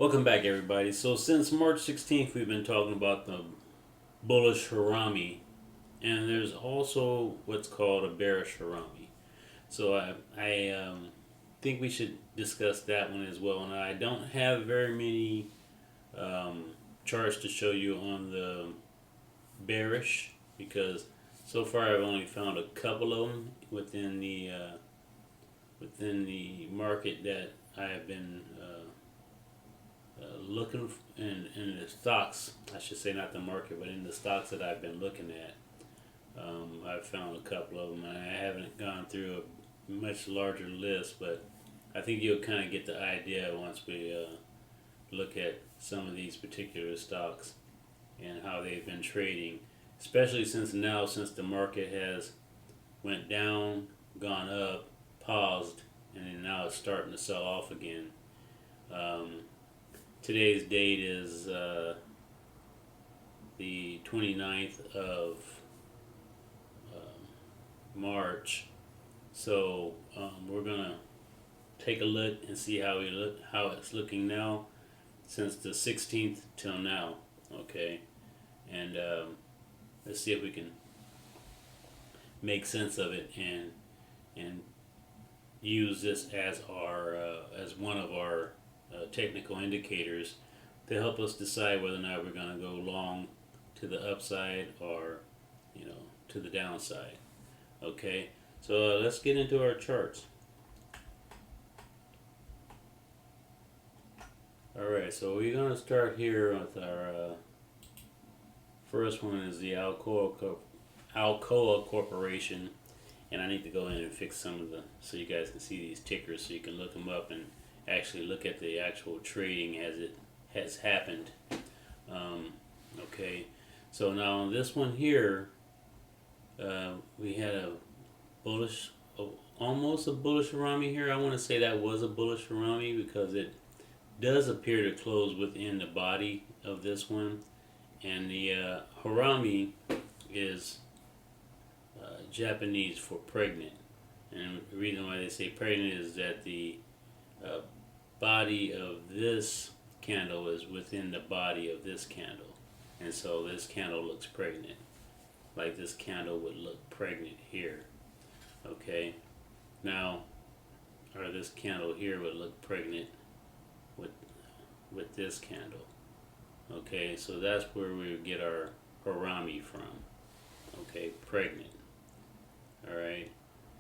Welcome back, everybody. So since March 16th, we've been talking about the bullish Harami, and there's also what's called a bearish Harami. So I think we should discuss that one as well. And I don't have very many um, charts to show you on the bearish because so far I've only found a couple of them within the market that I have been looking in the stocks. I should say not the market, but in the stocks that I've been looking at. I've found a couple of them, and I haven't gone through a much larger list, but I think you'll kind of get the idea once we look at some of these particular stocks and how they've been trading, especially since the market has went down, gone up, paused, and then now it's starting to sell off again. Today's date is the 29th of March, so we're gonna take a look and see how it's looking now since the 16th till now. Okay, and let's see if we can make sense of it and use this as our as one of our technical indicators to help us decide whether or not we're going to go long to the upside or to the downside. Okay, so let's get into our charts. Alright, so we're going to start here with our first one is the Alcoa Corporation, and I need to go in and fix some of so you guys can see these tickers so you can look them up and actually look at the actual trading as it has happened. Okay, so now on this one here, we had a bullish, almost a bullish Harami here. I want to say that was a bullish Harami because it does appear to close within the body of this one, and the Harami is Japanese for pregnant, and the reason why they say pregnant is that the body of this candle is within the body of this candle, and so this candle looks pregnant, like this candle would look pregnant here. Okay, now, or this candle here would look pregnant with this candle. Okay, so that's where we get our Harami from. Okay, pregnant. All right.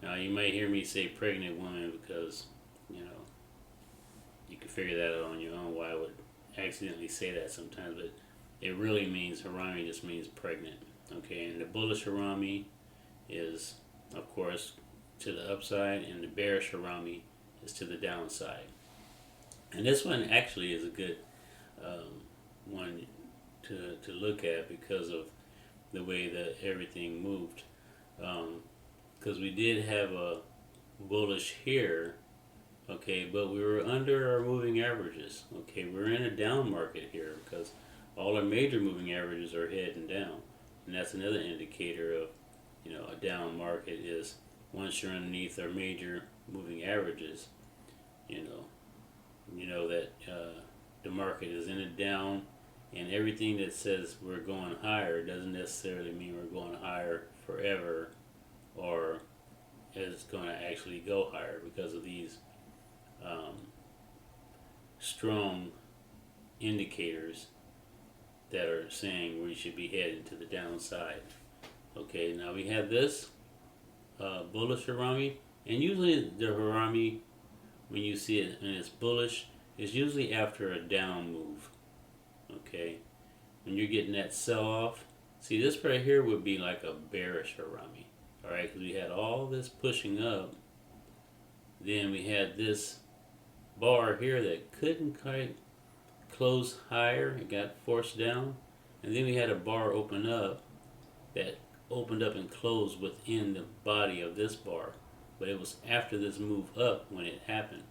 Now you might hear me say pregnant woman because you can figure that out on your own why I would accidentally say that sometimes, but it really means Harami just means pregnant. Okay, and the bullish Harami is, of course, to the upside, and the bearish Harami is to the downside. And this one actually is a good one to look at because of the way that everything moved. Because we did have a bullish here, okay, but we were under our moving averages. Okay, we're in a down market here because all our major moving averages are heading down, and that's another indicator of a down market is once you're underneath our major moving averages, that the market is in a down, and everything that says we're going higher doesn't necessarily mean we're going higher forever or is going to actually go higher because of these strong indicators that are saying we should be heading to the downside. Okay, now we have this bullish Harami, and usually the Harami, when you see it and it's bullish, is usually after a down move. Okay, when you're getting that sell off, see this right here would be like a bearish Harami. All right, because we had all this pushing up, then we had this bar here that couldn't quite close higher, it got forced down, and then we had a bar open up that opened up and closed within the body of this bar, but it was after this move up when it happened.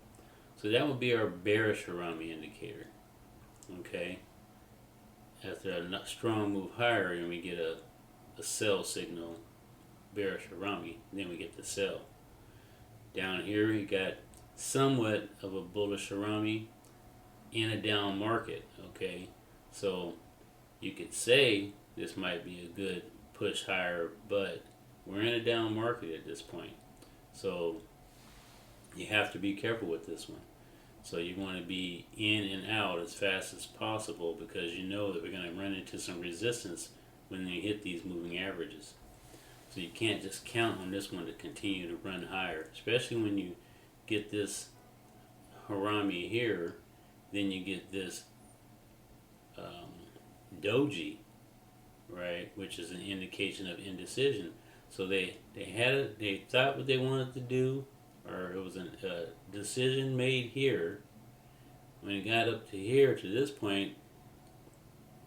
So that would be our bearish Harami indicator. Okay, after a strong move higher, and we get a sell signal, bearish Harami, then we get the sell. Down here we got somewhat of a bullish Harami, in a down market. Okay, so you could say this might be a good push higher, but we're in a down market at this point. So you have to be careful with this one. So you want to be in and out as fast as possible, because you know that we're going to run into some resistance when they hit these moving averages. So you can't just count on this one to continue to run higher, especially when you get this Harami here. Then you get this doji, right, which is an indication of indecision. So they thought what they wanted to do, or it was a decision made here. When it got up to here, to this point,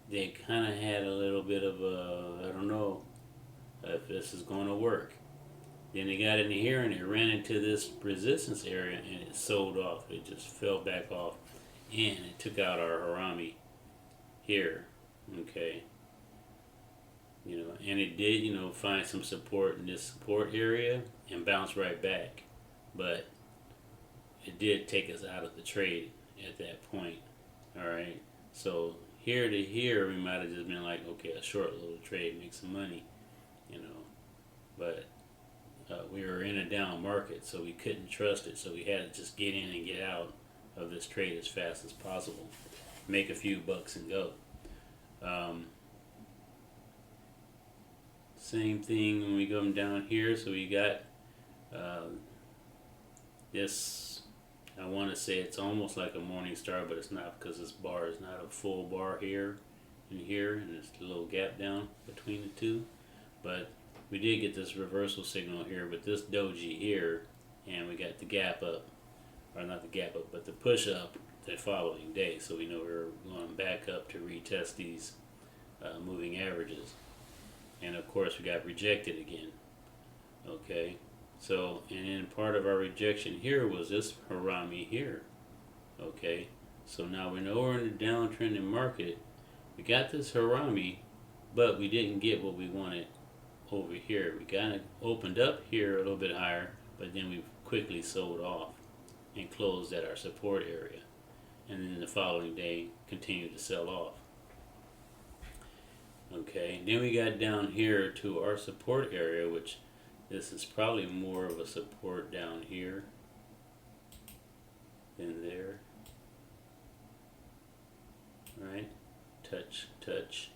they kind of had a little bit of a, I don't know if this is going to work. Then they got in here and it ran into this resistance area and it sold off. It just fell back off and it took out our Harami here. Okay. You know, and it did, you know, find some support in this support area and bounce right back. But it did take us out of the trade at that point. Alright. So here to here we might have just been like, okay, a short little trade, make some money, you know. But we were in a down market, so we couldn't trust it. So we had to just get in and get out of this trade as fast as possible. Make a few bucks and go. Same thing when we come down here. So we got this, I want to say it's almost like a morning star, but it's not, because this bar is not a full bar here and here, and there's a little gap down between the two. But we did get this reversal signal here, but this doji here, and we got the gap up, or not the gap up, but the push up the following day. So we know we're going back up to retest these moving averages. And of course we got rejected again. Okay, so, and then part of our rejection here was this Harami here. Okay, so now we know we're in a downtrending market. We got this Harami, but we didn't get what we wanted over here. We kind of opened up here a little bit higher, but then we quickly sold off and closed at our support area. And then the following day continued to sell off. Okay, then we got down here to our support area, which this is probably more of a support down here than there. Right? Touch, touch,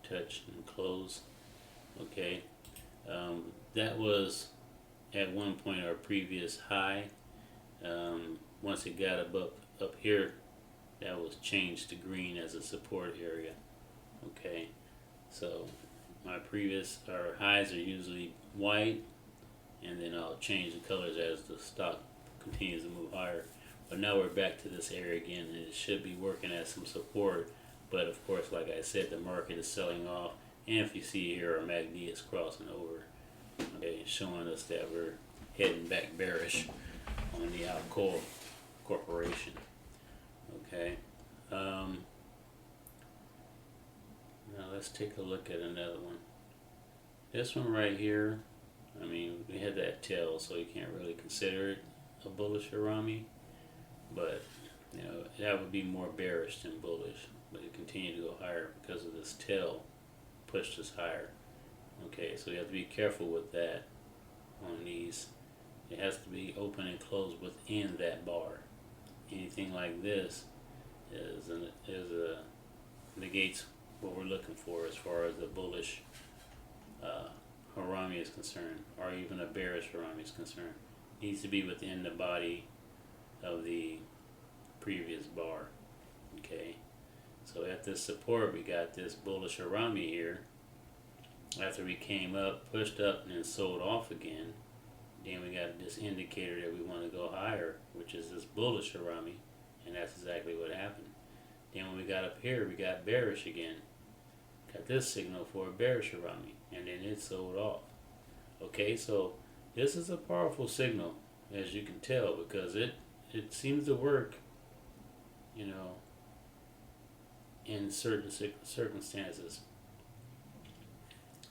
touch, and close. Okay, that was at one point our previous high. Once it got up here, that was changed to green as a support area. Okay, so my our highs are usually white, and then I'll change the colors as the stock continues to move higher. But now we're back to this area again, and it should be working as some support. But of course, like I said, the market is selling off, and if you see here, our MACD is crossing over, okay, showing us that we're heading back bearish on the Alcoa Corporation. Okay. Now let's take a look at another one. This one right here, I mean, we had that tail, so you can't really consider it a bullish Harami, but you know, that would be more bearish than bullish, but it continued to go higher because of this tail pushed us higher. Okay, so you have to be careful with that on these. It has to be open and closed within that bar. Anything like this negates what we're looking for as far as the bullish Harami is concerned, or even a bearish Harami is concerned. It needs to be within the body of the previous bar. Okay, so at this support we got this bullish Harami here. After we came up, pushed up, and then sold off again, then we got this indicator that we want to go higher, which is this bullish Harami, and that's exactly what happened. Then when we got up here, we got bearish again. Got this signal for a bearish Harami, and then it sold off. Okay, so this is a powerful signal, as you can tell, because it seems to work, you know, in certain circumstances.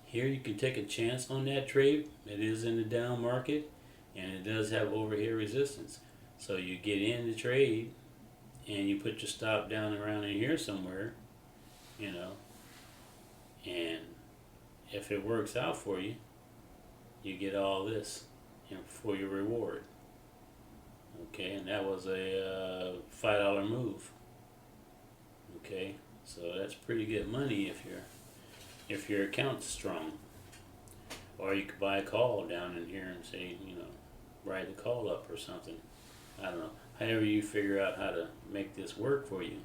Here you can take a chance on that trade. It is in the down market, and it does have overhead resistance. So you get in the trade, and you put your stop down around in here somewhere, you know, and if it works out for you, you get all this for your reward. Okay, and that was a $5 move. Okay, so that's pretty good money if your account's strong. Or you could buy a call down in here and say, you know, write the call up or something. I don't know. However you figure out how to make this work for you.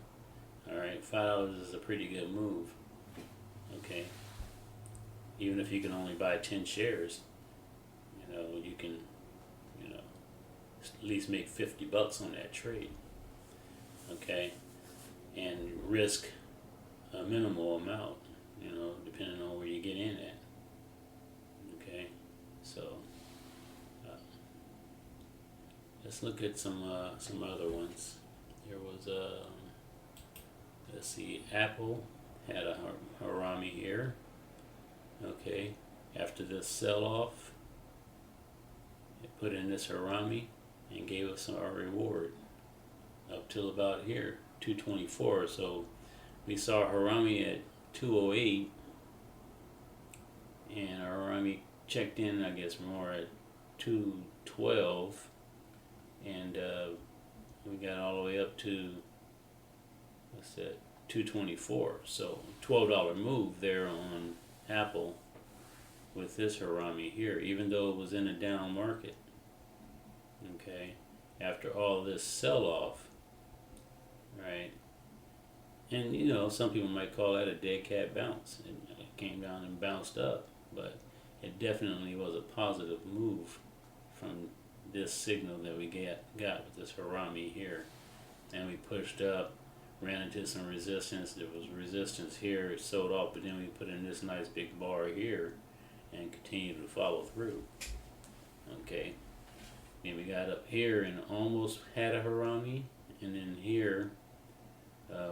Alright, $5 is a pretty good move. Okay. Even if you can only buy 10 shares, you know, you can, you know, at least make $50 on that trade. Okay. And risk a minimal amount, you know, depending on where you get in at. Okay. So let's look at some other ones. There was let's see, Apple had a Harami here. Okay, after this sell-off, it put in this Harami and gave us our reward up till about here, 224. So we saw Harami at 208, and our Harami checked in, I guess, more at 212, and we got all the way up to, what's that, 224. So $12 move there on Apple with this Harami here, even though it was in a down market. Okay, after all this sell-off, right? And you know, some people might call that a dead cat bounce. It came down and bounced up, but it definitely was a positive move from this signal that we got with this Harami here. And we pushed up, ran into some resistance. There was resistance here, it sold off, but then we put in this nice big bar here and continued to follow through. Okay, then we got up here and almost had a Harami, and then here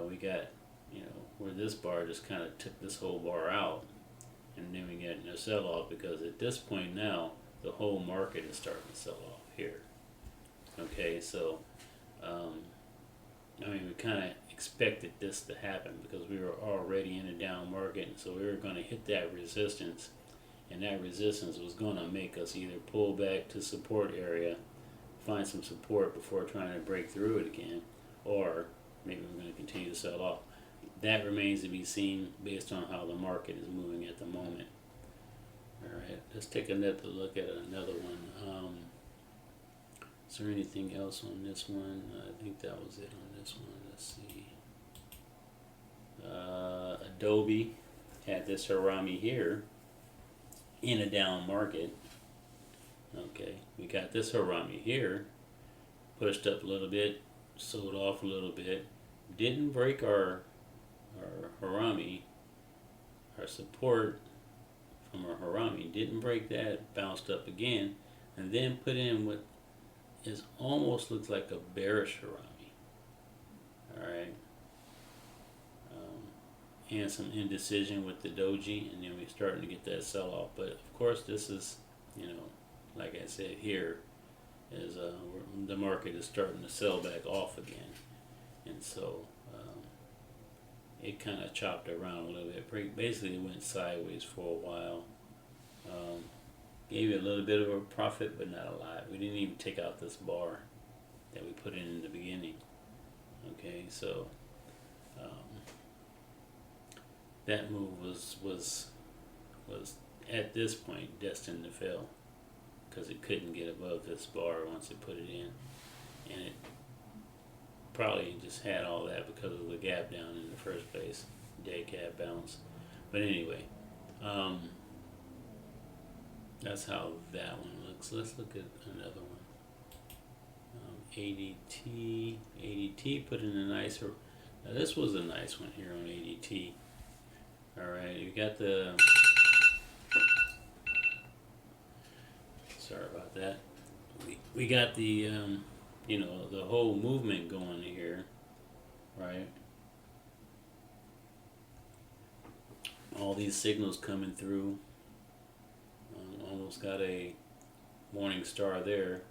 we got, you know, where this bar just kind of took this whole bar out, and then we got a sell-off, because at this point now the whole market is starting to sell off here. Okay, so I mean, we kind of expected this to happen because we were already in a down market, and so we were going to hit that resistance, and that resistance was going to make us either pull back to support area, find some support before trying to break through it again, or maybe we're going to continue to sell off. That remains to be seen based on how the market is moving at the moment. Alright, let's take another look at another one. Is there anything else on this one? I think that was it on this one. Let's see. Adobe had this Harami here in a down market. Okay, we got this Harami here, pushed up a little bit, sold off a little bit, didn't break our Harami, our support from our Harami, didn't break that, bounced up again, and then put in what is almost looks like a bearish Harami. Alright. And some indecision with the doji, and then we're starting to get that sell off. But of course, this is, you know, like I said, here is the market is starting to sell back off again, and so it kind of chopped around a little bit. Basically, it went sideways for a while. Gave it a little bit of a profit, but not a lot. We didn't even take out this bar that we put in the beginning. Okay, so that move was at this point destined to fail, because it couldn't get above this bar once it put it in, and it probably just had all that because of the gap down in the first place, dead cat bounce. But anyway, that's how that one looks. Let's look at another one. ADT put in a nice. Now this was a nice one here on ADT. All right, you got the. Sorry about that. We got the you know, the whole movement going here, right? All these signals coming through. Almost got a morning star there.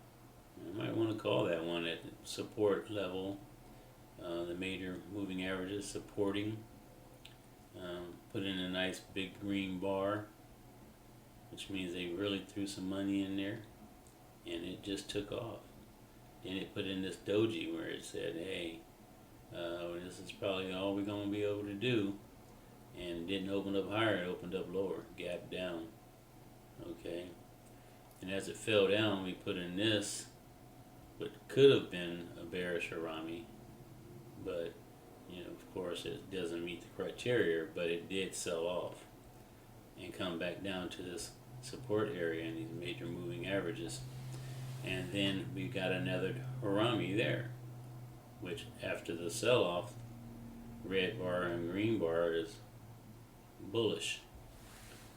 I might want to call that one at support level. the major moving averages supporting. Put in a nice big green bar, which means they really threw some money in there, and it just took off. Then it put in this doji where it said, hey, this is probably all we're going to be able to do, and it didn't open up higher, it opened up lower, gap down. Okay, and as it fell down, we put in this, what could have been a bearish Harami, but of course it doesn't meet the criteria, but it did sell off and come back down to this support area and these major moving averages. And then we got another Harami there, which after the sell-off, red bar and green bar is bullish.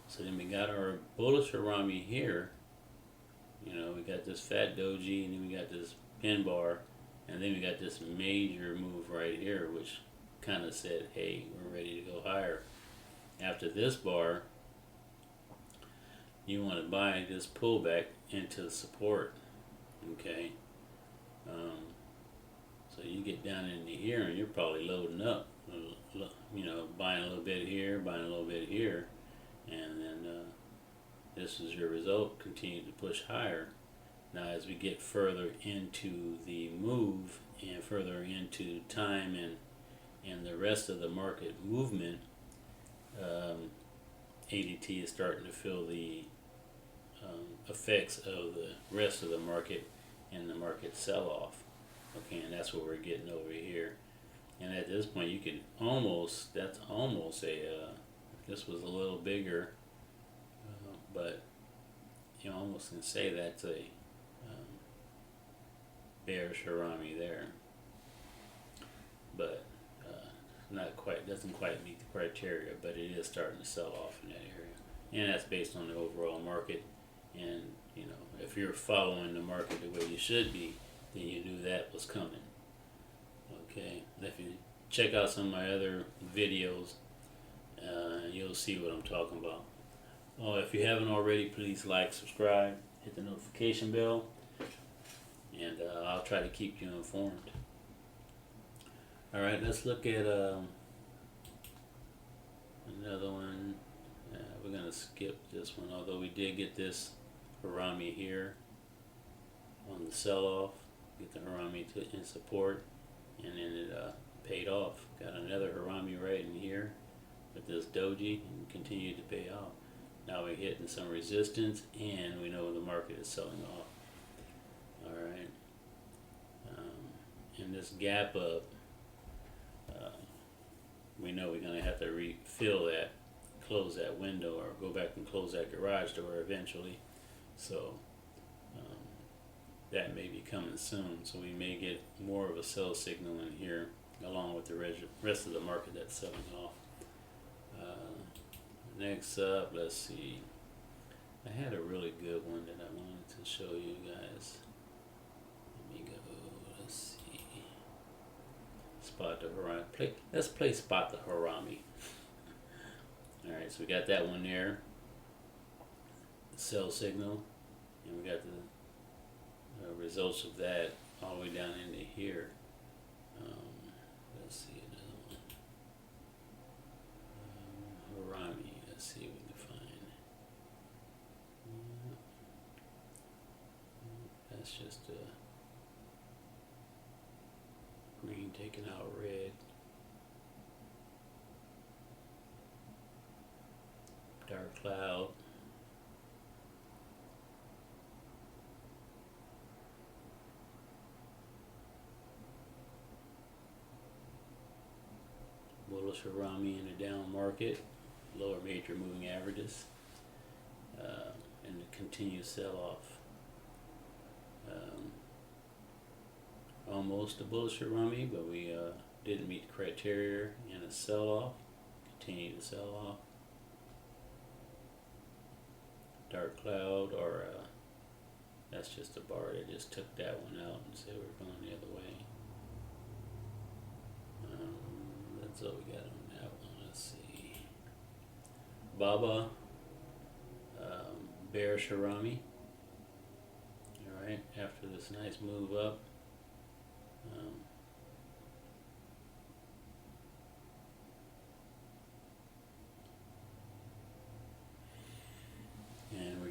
So then we got our bullish Harami here. We got this fat doji, and then we got this pin bar, and then we got this major move right here, which kind of said, hey, we're ready to go higher. After this bar, you want to buy this pullback into support. Okay, so you get down into here and you're probably loading up, buying a little bit here, buying a little bit here, and then this is your result. Continue to push higher. Now as we get further into the move and further into time and the rest of the market movement, ADT is starting to feel the effects of the rest of the market and the market sell-off. Okay, and that's what we're getting over here. And at this point, you can that's almost a, this was a little bigger, but you almost can say that's a bearish Harami there. But not quite, doesn't quite meet the criteria, but it is starting to sell off in that area. And that's based on the overall market. And if you're following the market the way you should be, then you knew that was coming. Okay, if you check out some of my other videos, you'll see what I'm talking about. If you haven't already, please like, subscribe, hit the notification bell, and I'll try to keep you informed. Alright, let's look at another one. We're going to skip this one, although we did get this Harami here on the sell-off, get the Harami in support, and then it paid off. Got another Harami right in here with this doji and continued to pay off. Now we're hitting some resistance and we know the market is selling off. Alright, and this gap up, we know we're going to have to refill that, close that window, or go back and close that garage door eventually. So that may be coming soon. So we may get more of a sell signal in here, along with the rest of the market that's selling off. Next up, let's see. I had a really good one that I wanted to show you guys. Let me go. Let's see. Spot the Harami. Let's play Spot the Harami. Alright, so we got that one there. The sell signal. And we got the results of that all the way down into here. Let's see another one. Harami. Let's see what we can find. That's just a green taking out red. Dark cloud. Bullish Harami in the down market, lower major moving averages, and the continued sell-off. Almost a bullish Harami, but we didn't meet the criteria, and a sell-off, continue to sell off. Dark cloud, or that's just a bar that just took that one out and said we're going the other way. That's all we got on that one. Let's see. Baba, bearish Harami. Alright, after this nice move up,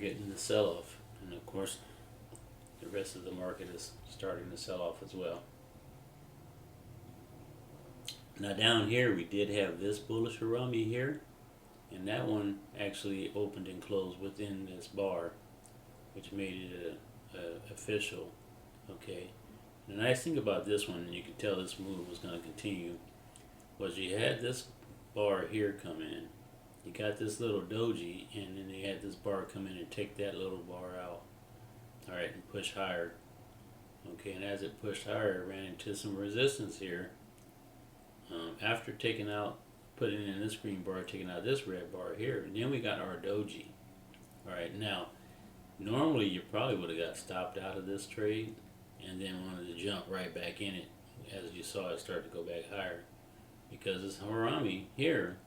getting the sell-off. And of course, the rest of the market is starting to sell off as well. Now down here, we did have this bullish Harami here, and that one actually opened and closed within this bar, which made it official. Okay. The nice thing about this one, and you could tell this move was going to continue, was you had this bar here come in. You got this little doji, and then you had this bar come in and take that little bar out. Alright, and push higher. Okay, and as it pushed higher, it ran into some resistance here. After taking out, putting in this green bar, taking out this red bar here, and then we got our doji. Alright, now, normally you probably would have got stopped out of this trade and then wanted to jump right back in it as you saw it start to go back higher. Because this Harami here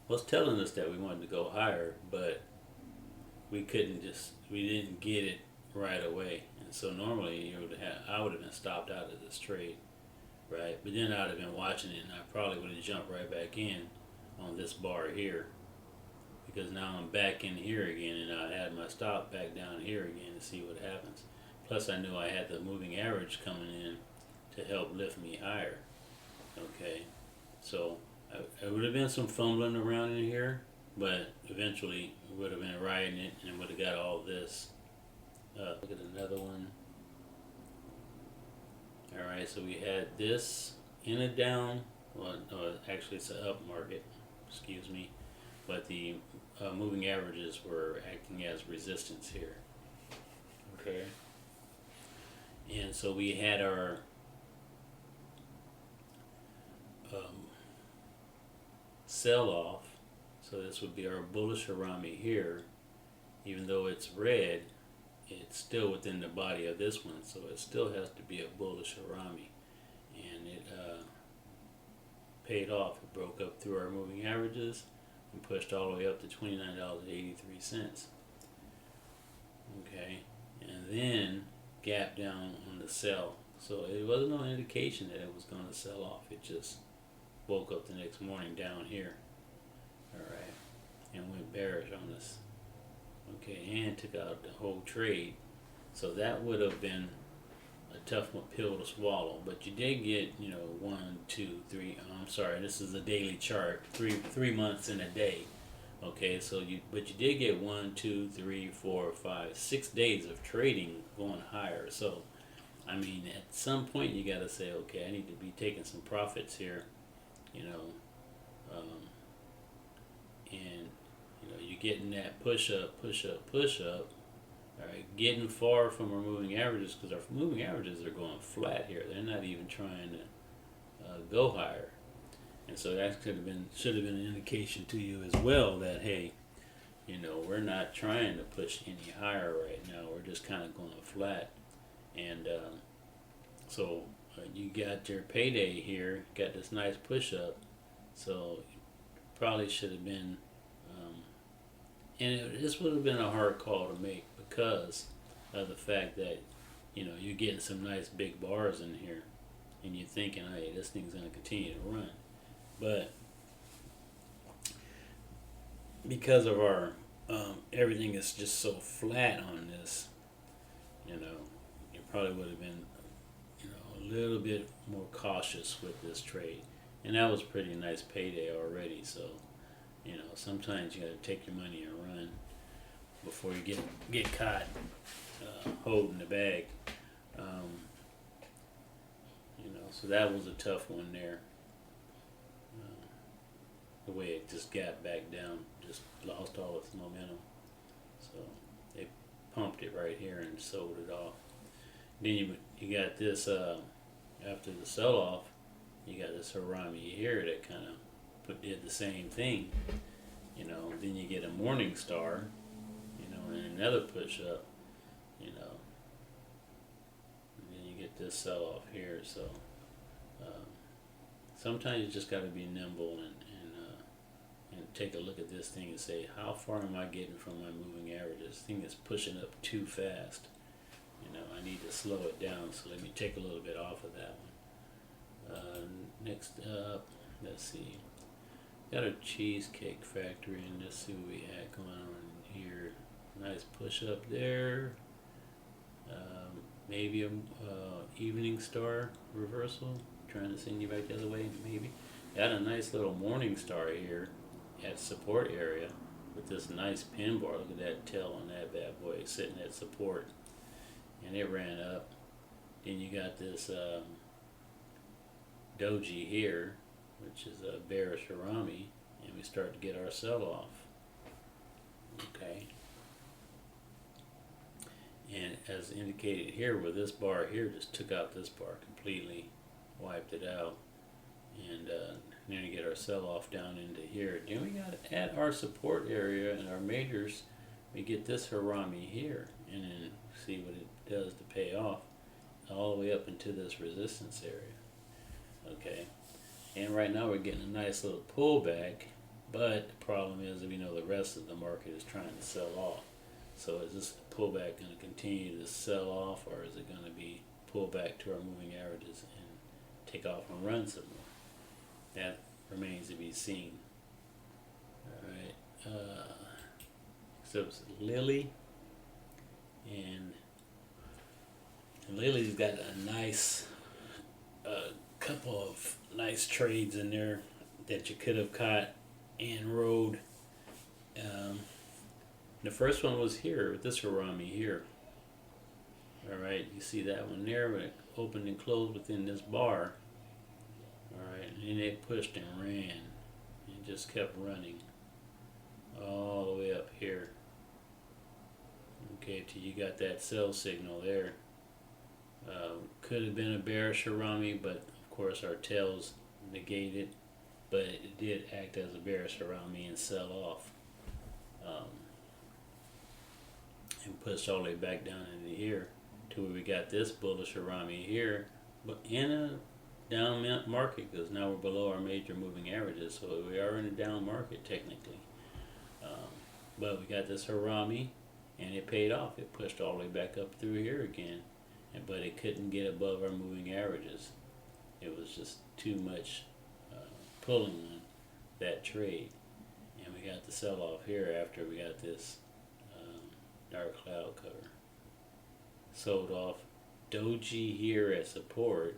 was telling us that we wanted to go higher, but we didn't get it right away. And so normally I would have been stopped out of this trade, right? But then I'd have been watching it and I probably would have jumped right back in on this bar here. Because now I'm back in here again and I had my stop back down here again to see what happens. Plus I knew I had the moving average coming in to help lift me higher. Okay, so it would have been some fumbling around in here, but eventually we would have been riding it and would have got all this. Look at another one. Alright, so we had this in a down, well, no, actually it's an up market, excuse me, but the moving averages were acting as resistance here. Okay, and so we had our sell off. So this would be our bullish Harami here. Even though it's red, it's still within the body of this one, so it still has to be a bullish Harami. And it paid off. It broke up through our moving averages and pushed all the way up to $29.83. Okay, and then gap down on the sell. So it wasn't no indication that it was going to sell off. It just woke up the next morning down here. Alright, and went bearish on us. Okay, and took out the whole trade. So that would have been a tough pill to swallow. But you did get, 1, 2, 3. I'm sorry, this is a daily chart. Three months in a day. Okay, so you did get 1, 2, 3, 4, 5, 6 days of trading going higher. So I mean, at some point you got to say, okay, I need to be taking some profits here, and you're getting that push up, all right, getting far from our moving averages, because our moving averages are going flat here. They're not even trying to go higher, and so that should have been an indication to you as well that, hey, we're not trying to push any higher right now. We're just kind of going flat. And so you got your payday here, got this nice push up, so probably should have been, this would have been a hard call to make because of the fact that, you're getting some nice big bars in here, and you're thinking, hey, this thing's going to continue to run. But because of our, everything is just so flat on this, probably would have been, a little bit more cautious with this trade. And that was pretty nice payday already. So, sometimes you got to take your money and run before you get caught holding the bag. So that was a tough one there. The way it just got back down, just lost all its momentum. So they pumped it right here and sold it off. Then you got this, after the sell-off, you got this Harami here that kind of did the same thing. Then you get a morning star, and another push-up, and then you get this sell-off here. So sometimes you just got to be nimble and take a look at this thing and say, how far am I getting from my moving averages? This thing is pushing up too fast. I need to slow it down, so let me take a little bit off of that one. Next up, let's see. Got a Cheesecake Factory, and let's see what we had going on here. Nice push up there. Maybe a evening star reversal. Trying to send you back the other way, maybe. Got a nice little morning star here at support area with this nice pin bar. Look at that tail on that bad boy sitting at support. And it ran up. Then you got this doji here, which is a bearish Harami, and we start to get our sell-off. Okay. And as indicated here, with this bar here, just took out this bar completely, wiped it out, and then we get our sell-off down into here. Then we got at our support area and our majors, we get this Harami here, and then see what it does to pay off all the way up into this resistance area. Okay, and right now we're getting a nice little pullback, but the problem is that we know the rest of the market is trying to sell off. So is this pullback going to continue to sell off, or is it going to be pull back to our moving averages and take off and run some more? That remains to be seen. Alright, so it's Lily, and Lily's got a nice couple of nice trades in there that you could have caught and rode. The first one was here with this Harami here. Alright, you see that one there, but it opened and closed within this bar. Alright, and then it pushed and ran and just kept running all the way up here. Okay, till you got that sell signal there. Could have been a bearish Harami, but of course our tails negate it, but it did act as a bearish Harami and sell off. And pushed all the way back down into here to where we got this bullish Harami here, but in a down market, because now we're below our major moving averages, so we are in a down market technically. But we got this Harami, and it paid off. It pushed all the way back up through here again, but it couldn't get above our moving averages. It was just too much pulling on that trade, and we got the sell-off here after we got this dark cloud cover. Sold off. Doji here at support.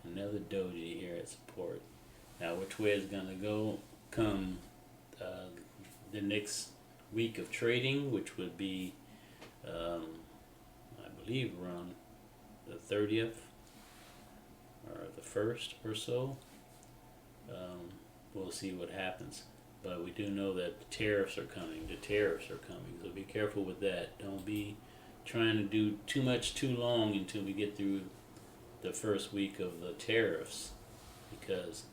Another doji here at support. Now which way is going to go come the next week of trading, which would be I believe around the 30th or the 1st or so. We'll see what happens. But we do know that the tariffs are coming. So be careful with that. Don't be trying to do too much too long until we get through the first week of the tariffs, because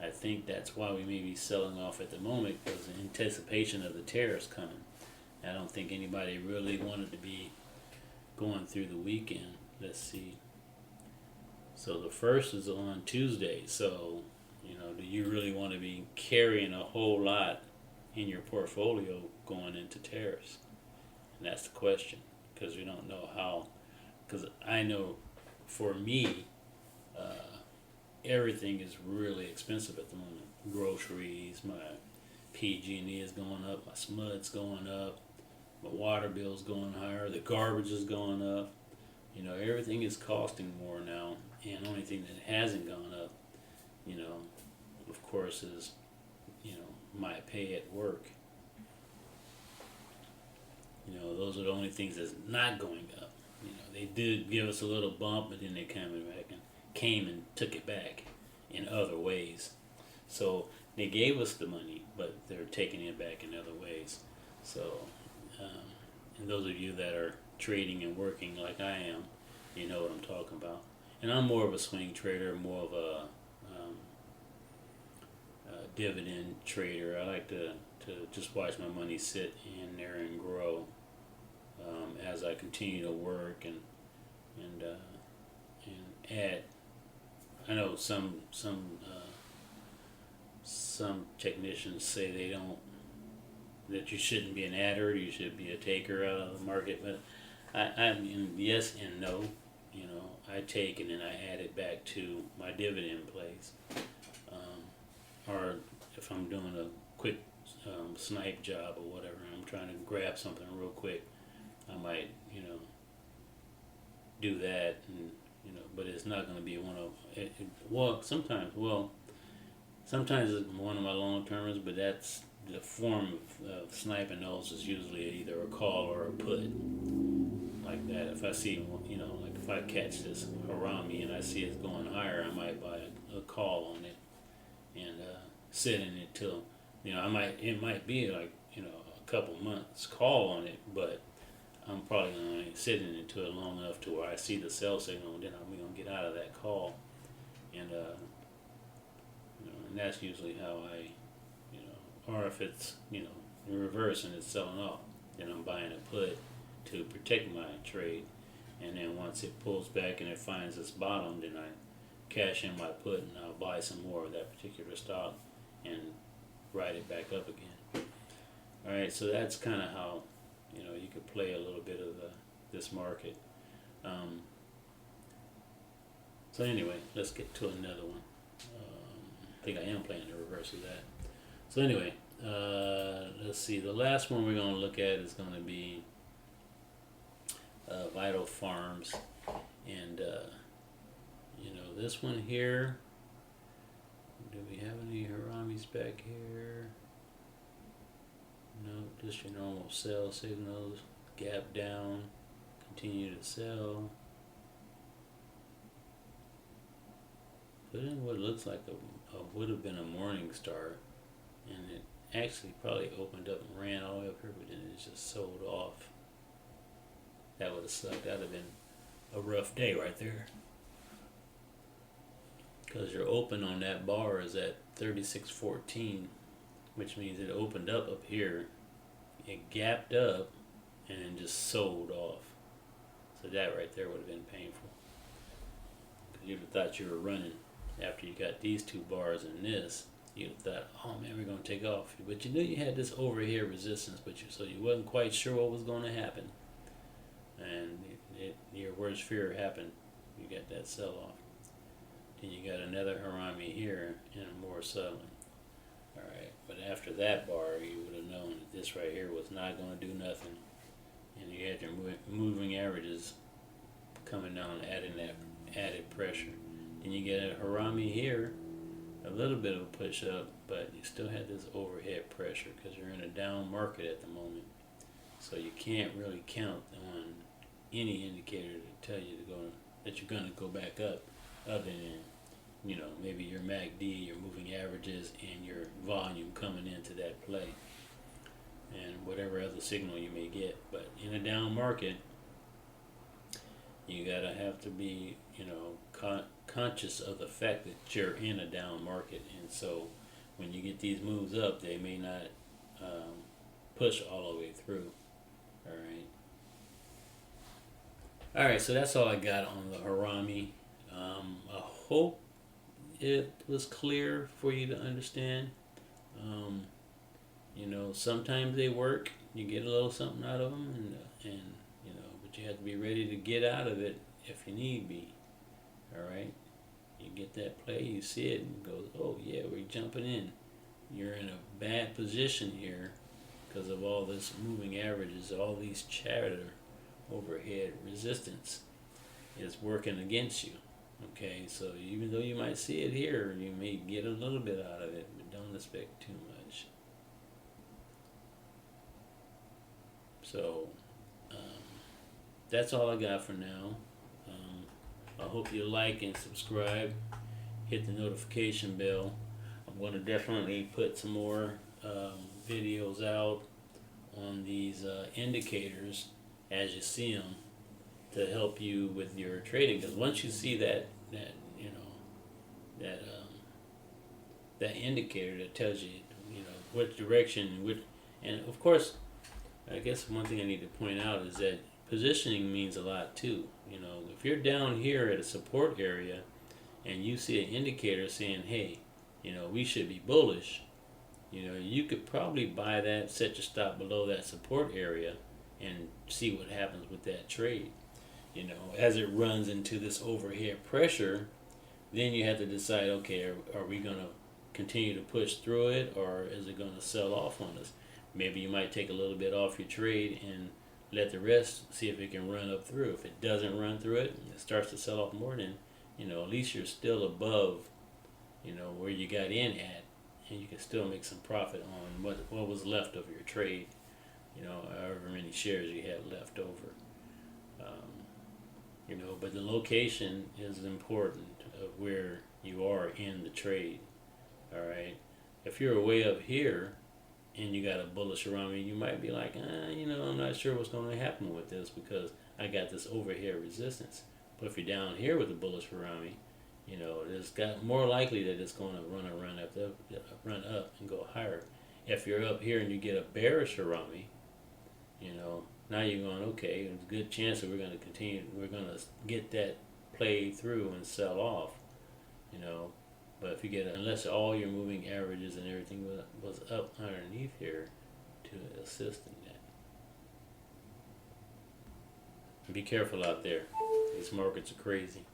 I think that's why we may be selling off at the moment, because in anticipation of the tariffs coming. I don't think anybody really wanted to be going through the weekend. Let's see. So the 1st is on Tuesday, so do you really want to be carrying a whole lot in your portfolio going into tariffs? And that's the question, because we don't know how. Because I know for me, everything is really expensive at the moment. Groceries, my PG&E is going up, my SMUD's going up, my water bill's going higher, the garbage is going up. Everything is costing more now, and the only thing that hasn't gone up, of course, is, my pay at work. Those are the only things that's not going up. They did give us a little bump, but then they came and took it back in other ways. So they gave us the money, but they're taking it back in other ways. So, and those of you that are trading and working like I am, you know what I'm talking about. And I'm more of a swing trader, more of a dividend trader. I like to just watch my money sit in there and grow as I continue to work and add. I know some technicians say that you shouldn't be an adder, you should be a taker out of the market, but I mean, yes and no. I take and then I add it back to my dividend plays. Or if I'm doing a quick snipe job or whatever. I'm trying to grab something real quick. I might, do that, and but it's not going to be one of it, sometimes it's one of my long termers, but that's the form of sniping those is usually either a call or a put, like that. If I see, like if I catch this Harami and I see it's going higher, I might buy a call on it and sit in it till, it might be like, a couple months call on it, but I'm probably going to sit in it to it long enough to where I see the sell signal, and then I'm going to get out of that call, and and that's usually how I, or if it's in reverse and it's selling off, then I'm buying a put to protect my trade, and then once it pulls back and it finds its bottom, then I cash in my put and I'll buy some more of that particular stock and ride it back up again. All right, so that's kind of how you could play a little bit of this market. So anyway, let's get to another one. I think I am playing the reverse of that. So anyway, let's see. The last one we're going to look at is going to be Vital Farms, and this one here. Do we have any Haramis back here? No, just your normal sell signals. Gap down, continue to sell. Put in what looks like would have been a morning star, and it actually probably opened up and ran all the way up here, but then it just sold off. That would have sucked. That would have been a rough day right there. Because your open on that bar is at 36.14, which means it opened up here, it gapped up, and then just sold off. So that right there would have been painful. You'd have thought you were running after you got these two bars and this. You'd have thought, oh man, we're going to take off. But you knew you had this overhead resistance, so you wasn't quite sure what was going to happen. And your worst fear happened. You got that sell-off. Then you got another Harami here and more selling. Alright, but after that bar, you would have known that this right here was not going to do nothing. And you had your moving averages coming down, adding that added pressure. Then you get a Harami here, a little bit of a push up, but you still had this overhead pressure because you're in a down market at the moment. So you can't really count on any indicator to tell you that you're going to go back up, other than maybe your MACD, your moving averages, and your volume coming into that play, and whatever other signal you may get. But in a down market, you gotta have to be conscious of the fact that you're in a down market, and so when you get these moves up, they may not push all the way through. All right, so that's all I got on the Harami. I hope it was clear for you to understand. Sometimes they work. You get a little something out of them, and but you have to be ready to get out of it if you need be. All right, you get that play, you see it, and goes, oh yeah, we're jumping in. You're in a bad position here because of all this moving averages, all these chatter overhead resistance is working against you. Okay, so even though you might see it here, you may get a little bit out of it, but don't expect too much. So that's all I got for now. I hope you like and subscribe. Hit the notification bell. I'm going to definitely put some more videos out on these indicators as you see them, to help you with your trading. Because once you see that indicator that tells you what direction, and of course, I guess one thing I need to point out is that positioning means a lot too. If you're down here at a support area and you see an indicator saying, hey, we should be bullish, you could probably buy that, set your stop below that support area, and see what happens with that trade. As it runs into this overhead pressure, then you have to decide, okay, are we going to continue to push through it, or is it going to sell off on us? Maybe you might take a little bit off your trade and let the rest see if it can run up through. If it doesn't run through it, and it starts to sell off more, then at least you're still above where you got in at, and you can still make some profit on what was left of your trade. However many shares you had left over. But the location is important of where you are in the trade. All right. If you're way up here and you got a bullish Harami, you might be like, I'm not sure what's going to happen with this because I got this overhead resistance. But if you're down here with the bullish Harami, it's got more likely that it's going to run up and go higher. If you're up here and you get a bearish Harami, now you're going, okay, there's a good chance that we're going to get that play through and sell off, But if you unless all your moving averages and everything was up underneath here to assist in that. Be careful out there. These markets are crazy.